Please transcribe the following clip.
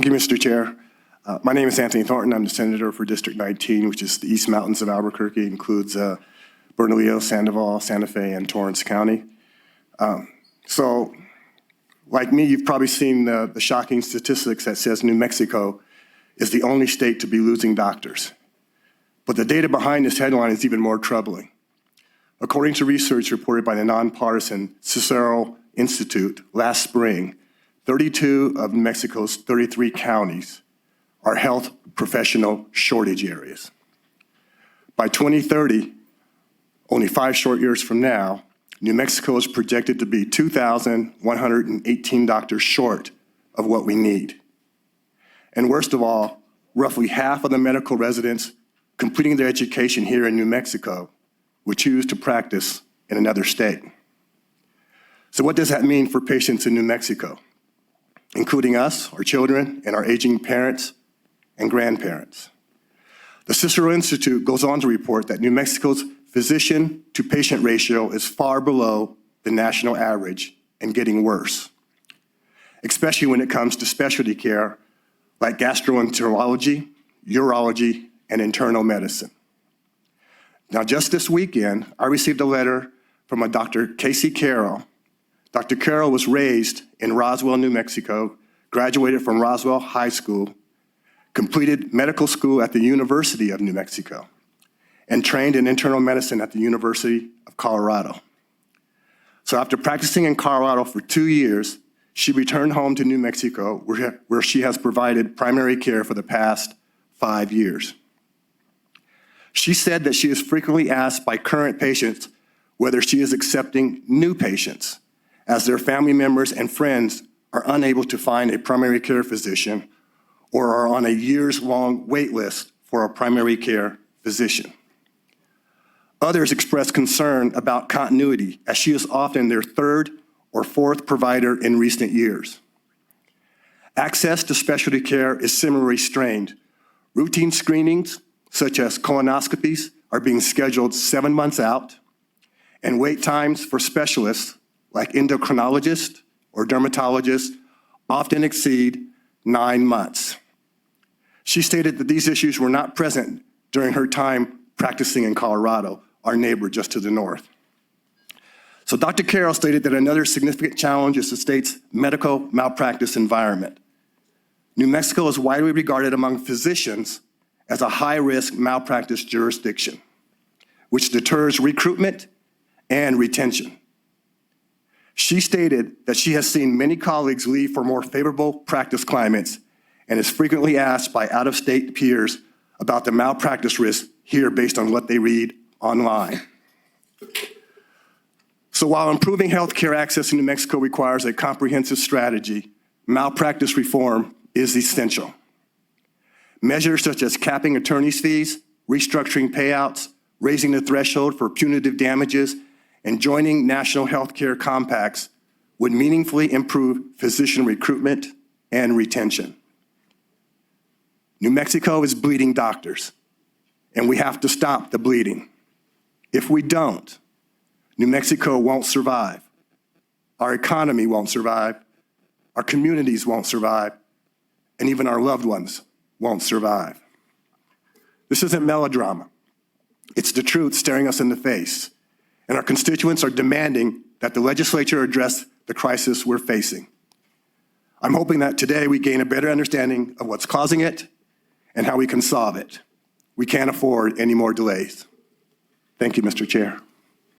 Thank you, Mr. Chair. My name is Anthony Thornton. I'm the senator for District 19, which is the East Mountains of Albuquerque. It includes Bernalillo, Sandoval, Santa Fe, and Torrance County. So, like me, you've probably seen the shocking statistics that says New Mexico is the only state to be losing doctors. But the data behind this headline is even more troubling. According to research reported by the nonpartisan Cicero Institute last spring, 32 of New Mexico's 33 counties are health professional shortage areas. By 2030, only 5 short years from now, New Mexico is projected to be 2,118 doctors short of what we need. And worst of all, roughly half of the medical residents completing their education here in New Mexico would choose to practice in another state. So what does that mean for patients in New Mexico, including us, our children, and our aging parents and grandparents? The Cicero Institute goes on to report that New Mexico's physician-to-patient ratio is far below the national average and getting worse, especially when it comes to specialty care like gastroenterology, urology, and internal medicine. Now, just this weekend, I received a letter from a Dr. Casey Carroll. Dr. Carroll was raised in Roswell, New Mexico, graduated from Roswell High School, completed medical school at the University of New Mexico, and trained in internal medicine at the University of Colorado. So after practicing in Colorado for 2 years, she returned home to New Mexico, where she has provided primary care for the past 5 years. She said that she is frequently asked by current patients whether she is accepting new patients, as their family members and friends are unable to find a primary care physician or are on a years-long wait list for a primary care physician. Others express concern about continuity, as she is often their 3rd or 4th provider in recent years. Access to specialty care is similarly strained. Routine screenings, such as colonoscopies, are being scheduled 7 months out, and wait times for specialists like endocrinologists or dermatologists often exceed 9 months. She stated that these issues were not present during her time practicing in Colorado, our neighbor just to the north. So Dr. Carroll stated that another significant challenge is the state's medical malpractice environment. New Mexico is widely regarded among physicians as a high-risk malpractice jurisdiction, which deters recruitment and retention. She stated that she has seen many colleagues leave for more favorable practice climates and is frequently asked by out-of-state peers about the malpractice risk here based on what they read online. So while improving healthcare access in New Mexico requires a comprehensive strategy, malpractice reform is essential. Measures such as capping attorney's fees, restructuring payouts, raising the threshold for punitive damages, and joining national healthcare compacts would meaningfully improve physician recruitment and retention. New Mexico is bleeding doctors, and we have to stop the bleeding. If we don't, New Mexico won't survive. Our economy won't survive. Our communities won't survive. And even our loved ones won't survive. This isn't melodrama. It's the truth staring us in the face. And our constituents are demanding that the legislature address the crisis we're facing. I'm hoping that today we gain a better understanding of what's causing it and how we can solve it. We can't afford any more delays. Thank you, Mr. Chair.